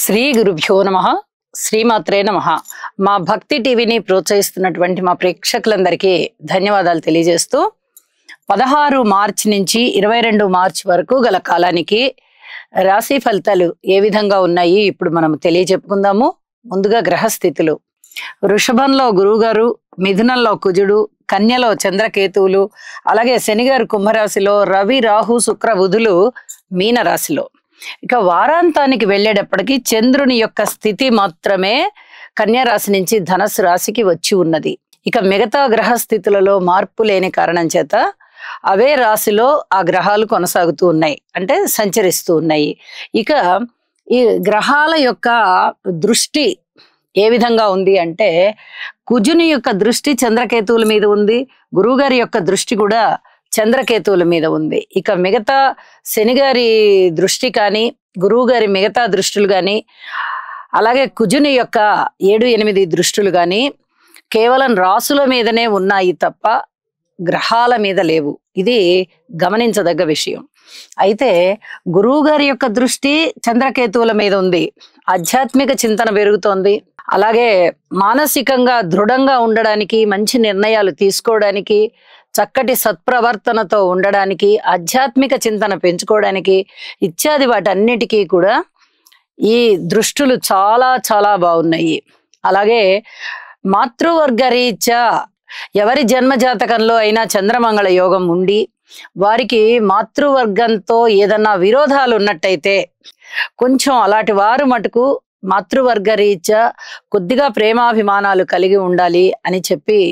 శ్రీ గురుభ్యో నమః. శ్రీమాత్రే నమః. మా భక్తి టీవీని ప్రోత్సహిస్తున్నటువంటి మా ప్రేక్షకులందరికీ ధన్యవాదాలు తెలియజేస్తూ 16 మార్చి నుంచి 22 మార్చి వరకు గల కాలానికి రాశి ఫలితాలు ఏ విధంగా ఉన్నాయి ఇప్పుడు మనం తెలియజెప్పుకుందాము. ముందుగా గ్రహస్థితులు. వృషభంలో గురువుగారు, మిథునంలో కుజుడు, కన్యలో చంద్రకేతువులు, అలాగే శనిగారు కుంభరాశిలో, రవి రాహు శుక్ర బుధులు మీన రాశిలో. ఇక వారాంతానికి వెళ్ళేటప్పటికి చంద్రుని యొక్క స్థితి మాత్రమే కన్యా రాశి నుంచి ధనస్సు రాశికి వచ్చి ఉన్నది. ఇక మిగతా గ్రహ స్థితులలో మార్పు లేని కారణం చేత అవే రాశిలో ఆ గ్రహాలు కొనసాగుతూ ఉన్నాయి, అంటే సంచరిస్తూ ఉన్నాయి. ఇక ఈ గ్రహాల యొక్క దృష్టి ఏ విధంగా ఉంది అంటే, కుజుని యొక్క దృష్టి చంద్రకేతువుల మీద ఉంది, గురువుగారి యొక్క దృష్టి కూడా చంద్రకేతువుల మీద ఉంది. ఇక మిగతా శనిగారి దృష్టి కానీ, గురువు గారి మిగతా దృష్టులు కానీ, అలాగే కుజుని యొక్క 7-8 దృష్టులు కానీ కేవలం రాసుల మీదనే ఉన్నాయి తప్ప గ్రహాల మీద లేవు. ఇది గమనించదగ్గ విషయం. అయితే గురువు గారి యొక్క దృష్టి చంద్రకేతువుల మీద ఉంది, ఆధ్యాత్మిక చింతన పెరుగుతోంది. అలాగే మానసికంగా దృఢంగా ఉండడానికి, మంచి నిర్ణయాలు తీసుకోవడానికి, చక్కటి సత్ప్రవర్తనతో ఉండడానికి, ఆధ్యాత్మిక చింతన పెంచుకోవడానికి ఇత్యాది వాటన్నిటికీ కూడా ఈ దృష్టులు చాలా చాలా బాగున్నాయి. అలాగే మాతృవర్గ రీత్యా ఎవరి జన్మజాతకంలో అయినా చంద్రమంగళ యోగం ఉండి వారికి మాతృవర్గంతో ఏదన్నా విరోధాలు ఉన్నట్టయితే కొంచెం అలాంటి వారు మటుకు మాతృవర్గ రీత్యా కొద్దిగా ప్రేమాభిమానాలు కలిగి ఉండాలి అని చెప్పి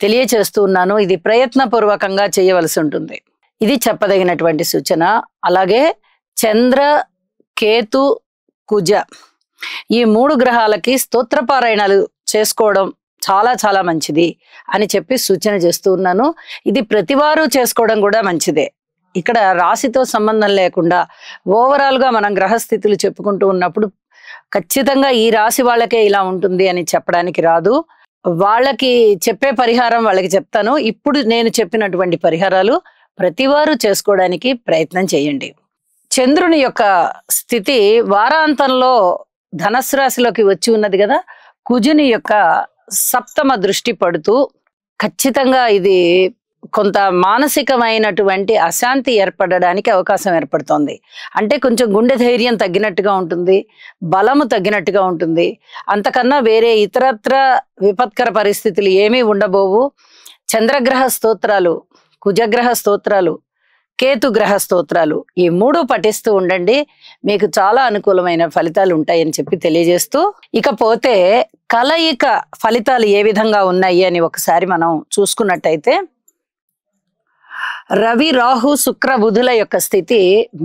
తెలియచేస్తూ ఉన్నాను. ఇది ప్రయత్నపూర్వకంగా చేయవలసి ఉంటుంది. ఇది చెప్పదగినటువంటి సూచన. అలాగే చంద్ర, కేతు, కుజ ఈ 3 గ్రహాలకి స్తోత్రపారాయణాలు చేసుకోవడం చాలా చాలా మంచిది అని చెప్పి సూచన చేస్తూ ఉన్నాను. ఇది ప్రతివారు చేసుకోవడం కూడా మంచిదే. ఇక్కడ రాశితో సంబంధం లేకుండా ఓవరాల్గా మనం గ్రహస్థితులు చెప్పుకుంటూ ఉన్నప్పుడు ఖచ్చితంగా ఈ రాశి వాళ్ళకే ఇలా ఉంటుంది అని చెప్పడానికి రాదు. వాళ్ళకి చెప్పే పరిహారం వాళ్ళకి చెప్తాను. ఇప్పుడు నేను చెప్పినటువంటి పరిహారాలు ప్రతివారు చేసుకోవడానికి ప్రయత్నం చేయండి. చంద్రుని యొక్క స్థితి వారాంతంలో ధనస్సు రాశిలోకి వచ్చి ఉన్నది కదా, కుజుని యొక్క సప్తమ దృష్టి పడుతూ ఖచ్చితంగా ఇది కొంత మానసికమైనటువంటి అశాంతి ఏర్పడడానికి అవకాశం ఏర్పడుతోంది. అంటే కొంచెం గుండె ధైర్యం తగ్గినట్టుగా ఉంటుంది, బలము తగ్గినట్టుగా ఉంటుంది. అంతకన్నా వేరే ఇతరత్ర విపత్కర పరిస్థితులు ఏమీ ఉండబోవు. చంద్రగ్రహ స్తోత్రాలు, కుజగ్రహ స్తోత్రాలు, కేతుగ్రహ స్తోత్రాలు ఈ 3 పఠిస్తూ ఉండండి. మీకు చాలా అనుకూలమైన ఫలితాలు ఉంటాయని చెప్పి తెలియజేస్తూ, ఇకపోతే కలయిక ఫలితాలు ఏ విధంగా ఉన్నాయి అని ఒకసారి మనం చూసుకున్నట్టయితే, రవి రాహు శుక్ర బుధుల యొక్క స్థితి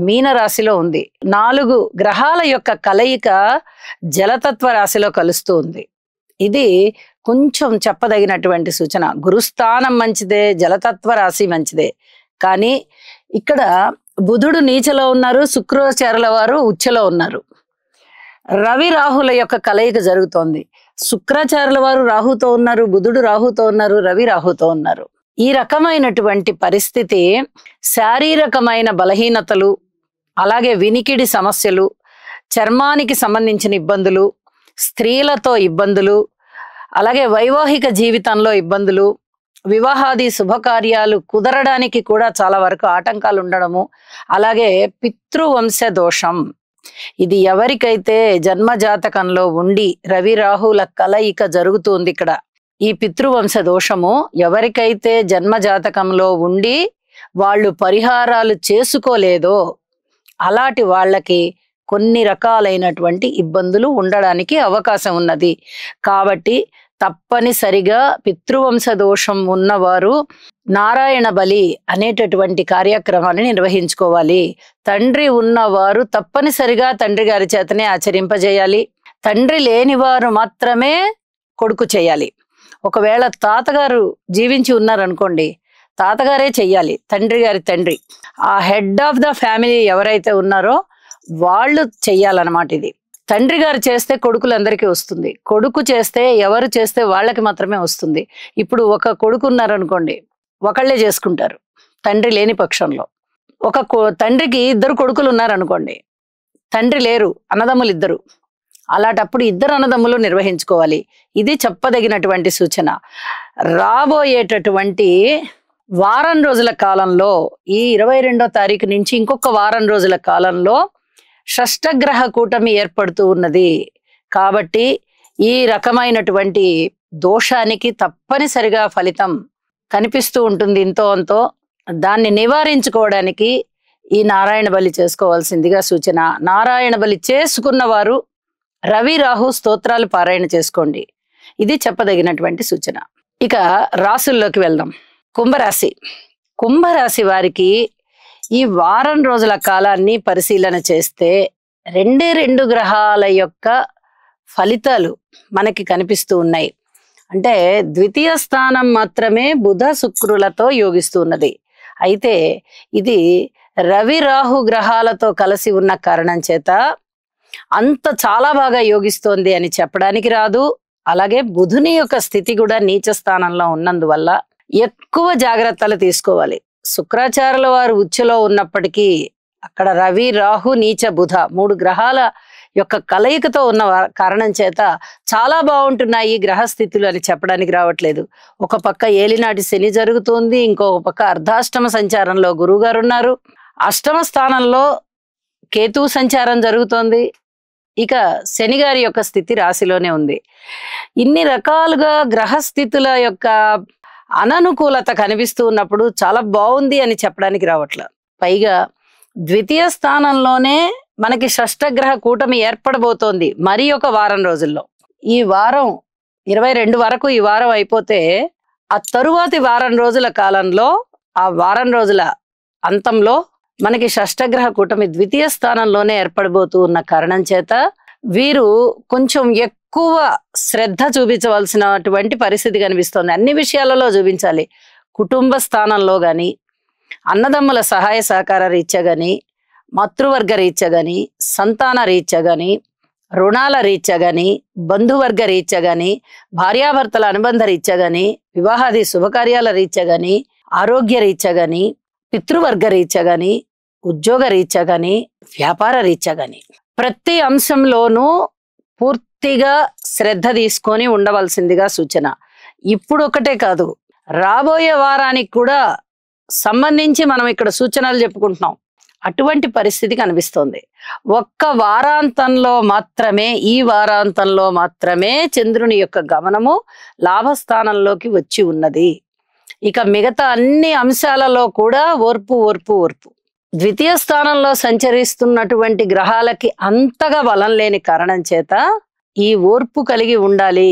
మీన రాశిలో ఉంది. 4 గ్రహాల యొక్క కలయిక జలతత్వ రాశిలో కలుస్తూ ఉంది. ఇది కొంచెం చెప్పదగినటువంటి సూచన. గురుస్థానం మంచిదే, జలతత్వ రాశి మంచిదే. కానీ ఇక్కడ బుధుడు నీచలో ఉన్నారు, శుక్రాచార్యుల వారు ఉచ్చలో ఉన్నారు. రవి రాహుల యొక్క కలయిక జరుగుతోంది. శుక్రాచార్యుల వారు రాహుతో ఉన్నారు, బుధుడు రాహుతో ఉన్నారు, రవి రాహుతో ఉన్నారు. ఈ రకమైనటువంటి పరిస్థితి శారీరకమైన బలహీనతలు, అలాగే వినికిడి సమస్యలు, చర్మానికి సంబంధించిన ఇబ్బందులు, స్త్రీలతో ఇబ్బందులు, అలాగే వైవాహిక జీవితంలో ఇబ్బందులు, వివాహాది శుభకార్యాలు కుదరడానికి కూడా చాలా వరకు ఆటంకాలు ఉండడము, అలాగే పితృవంశ దోషం. ఇది ఎవరికైతే జన్మజాతకంలో ఉండి రవి రాహుల కలయిక జరుగుతుంది ఇక్కడ, ఈ పితృవంశ దోషము ఎవరికైతే జన్మజాతకంలో ఉండి వాళ్ళు పరిహారాలు చేసుకోలేదో అలాంటి వాళ్ళకి కొన్ని రకాలైనటువంటి ఇబ్బందులు ఉండడానికి అవకాశం ఉన్నది. కాబట్టి తప్పనిసరిగా పితృవంశ దోషం ఉన్నవారు నారాయణ బలి అనేటటువంటి కార్యక్రమాన్ని నిర్వహించుకోవాలి. తండ్రి ఉన్నవారు తప్పనిసరిగా తండ్రి గారి చేతనే ఆచరింపజేయాలి. తండ్రి లేనివారు మాత్రమే కొడుకు చేయాలి. ఒకవేళ తాతగారు జీవించి ఉన్నారనుకోండి, తాతగారే చెయ్యాలి, తండ్రి గారి తండ్రి. ఆ హెడ్ ఆఫ్ ద ఫ్యామిలీ ఎవరైతే ఉన్నారో వాళ్ళు చెయ్యాలన్నమాట. ఇది తండ్రి గారు చేస్తే కొడుకులందరికీ వస్తుంది, కొడుకు చేస్తే ఎవరు చేస్తే వాళ్ళకి మాత్రమే వస్తుంది. ఇప్పుడు ఒక కొడుకు ఉన్నారనుకోండి, ఒకళ్ళే చేసుకుంటారు తండ్రి లేని పక్షంలో. తండ్రికి 2 కొడుకులు ఉన్నారనుకోండి, తండ్రి లేరు, అన్నదమ్ములు 2, అలాంటప్పుడు ఇద్దరు అన్నదమ్ములు నిర్వహించుకోవాలి. ఇది చెప్పదగినటువంటి సూచన. రాబోయేటటువంటి వారం రోజుల కాలంలో, ఈ 22వ తారీఖు నుంచి ఇంకొక వారం రోజుల కాలంలో షష్టగ్రహ కూటమి ఏర్పడుతూ ఉన్నది. కాబట్టి ఈ రకమైనటువంటి దోషానికి తప్పనిసరిగా ఫలితం కనిపిస్తూ ఉంటుంది ఇంతో అంతో. దాన్ని నివారించుకోవడానికి ఈ నారాయణ బలి చేసుకోవాల్సిందిగా సూచన. నారాయణ బలి చేసుకున్న వారు రవి రాహు స్తోత్రాలు పారాయణ చేసుకోండి. ఇది చెప్పదగినటువంటి సూచన. ఇక రాసుల్లోకి వెళ్దాం. కుంభరాశి. కుంభరాశి వారికి ఈ వారం రోజుల కాలాన్ని పరిశీలన చేస్తే రెండు గ్రహాల యొక్క ఫలితాలు మనకి కనిపిస్తూ ఉన్నాయి. అంటే ద్వితీయ స్థానం మాత్రమే బుధ శుక్రులతో యోగిస్తూ ఉన్నది. అయితే ఇది రవి రాహు గ్రహాలతో కలిసి ఉన్న కారణం చేత అంత చాలా బాగా యోగిస్తోంది అని చెప్పడానికి రాదు. అలాగే బుధుని యొక్క స్థితి కూడా నీచ స్థానంలో ఉన్నందువల్ల ఎక్కువ జాగ్రత్తలు తీసుకోవాలి. శుక్రాచార్యుల వారు ఉచ్చులో ఉన్నప్పటికీ అక్కడ రవి రాహు నీచ బుధ 3 గ్రహాల యొక్క కలయికతో ఉన్న కారణం చేత చాలా బాగుంటున్నాయి గ్రహస్థితులు అని చెప్పడానికి రావట్లేదు. ఒక పక్క ఏలినాటి శని జరుగుతుంది, ఇంకొక పక్క అర్ధాష్టమ సంచారంలో గురువు గారు ఉన్నారు, అష్టమ స్థానంలో కేతు సంచారం జరుగుతోంది, ఇక శని గారి యొక్క స్థితి రాశిలోనే ఉంది. ఇన్ని రకాలుగా గ్రహస్థితుల యొక్క అననుకూలత కనిపిస్తూ ఉన్నప్పుడు చాలా బాగుంది అని చెప్పడానికి రావట్లేదు. పైగా ద్వితీయ స్థానంలోనే మనకి షష్టగ్రహ కూటమి ఏర్పడబోతోంది మరి ఒక వారం రోజుల్లో. ఈ వారం 22 వరకు ఈ వారం అయిపోతే ఆ తరువాతి వారం రోజుల కాలంలో, ఆ వారం రోజుల అంతంలో మనకి షష్టగ్రహ కూటమి ద్వితీయ స్థానంలోనే ఏర్పడబోతూ ఉన్న కారణం చేత వీరు కొంచెం ఎక్కువ శ్రద్ధ చూపించవలసినటువంటి పరిస్థితి కనిపిస్తోంది. అన్ని విషయాలలో చూపించాలి. కుటుంబ స్థానంలో గాని, అన్నదమ్ముల సహాయ సహకార రీత్యా గాని, మాతృవర్గ రీత్యా గాని, సంతాన రీత్యా గాని, రుణాల రీత్యా గాని, బంధువర్గ రీత్యా గాని, భార్యాభర్తల అనుబంధ రీత్యా గాని, వివాహాది శుభకార్యాల రీత్యా గాని, ఆరోగ్య రీత్యా గాని, పితృవర్గ రీత్యా గాని, ఉద్యోగ రీత్యా గాని, వ్యాపార రీత్యా గాని ప్రతి అంశంలోనూ పూర్తిగా శ్రద్ధ తీసుకొని ఉండవలసిందిగా సూచన. ఇప్పుడు ఒకటే కాదు, రాబోయే వారానికి కూడా సంబంధించి మనం ఇక్కడ సూచనలు చెప్పుకుంటున్నాం. అటువంటి పరిస్థితి కనిపిస్తోంది. ఒక్క వారాంతంలో మాత్రమే, ఈ వారాంతంలో మాత్రమే చంద్రుని యొక్క గమనము లాభస్థానంలోకి వచ్చి ఉన్నది. ఇక మిగతా అన్ని అంశాలలో కూడా ఓర్పు ఓర్పు ఓర్పు. ద్వితీయ స్థానంలో సంచరిస్తున్నటువంటి గ్రహాలకి అంతగా బలం లేని కారణం చేత ఈ ఓర్పు కలిగి ఉండాలి,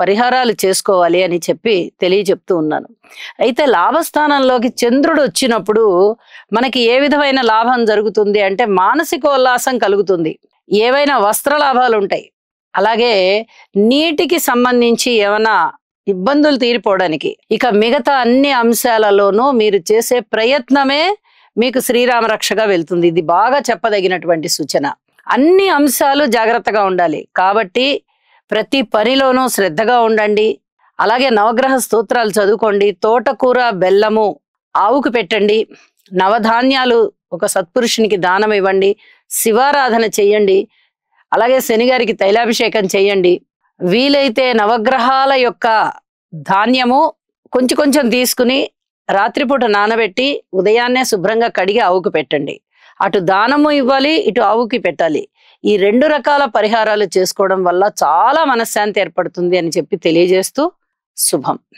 పరిహారాలు చేసుకోవాలి అని చెప్పి తెలియజెప్తూ ఉన్నాను. అయితే లాభస్థానంలోకి చంద్రుడు వచ్చినప్పుడు మనకి ఏ విధమైన లాభం జరుగుతుంది అంటే మానసికోల్లాసం కలుగుతుంది, ఏవైనా వస్త్ర లాభాలు ఉంటాయి, అలాగే నీటికి సంబంధించి ఏమైనా ఇబ్బందులు తీరిపోవడానికి. ఇక మిగతా అన్ని అంశాలలోనూ మీరు చేసే ప్రయత్నమే మీకు శ్రీరామ రక్షగా వెళ్తుంది. ఇది బాగా చెప్పదగినటువంటి సూచన. అన్ని అంశాలు జాగ్రత్తగా ఉండాలి. కాబట్టి ప్రతి పనిలోనూ శ్రద్ధగా ఉండండి. అలాగే నవగ్రహ స్తోత్రాలు చదువుకోండి. తోటకూర బెల్లము ఆవుకు పెట్టండి. నవధాన్యాలు ఒక సత్పురుషునికి దానం ఇవ్వండి. శివారాధన చెయ్యండి. అలాగే శనిగారికి తైలాభిషేకం చెయ్యండి. వీలైతే నవగ్రహాల యొక్క ధాన్యము కొంచెం కొంచెం తీసుకుని రాత్రిపూట నానబెట్టి ఉదయాన్నే శుభ్రంగా కడిగి ఆవుకు పెట్టండి. అటు దానము ఇవ్వాలి, ఇటు ఆవుకి పెట్టాలి. ఈ 2 రకాల పరిహారాలు చేసుకోవడం వల్ల చాలా మనశ్శాంతి ఏర్పడుతుంది అని చెప్పి తెలియజేస్తూ శుభం.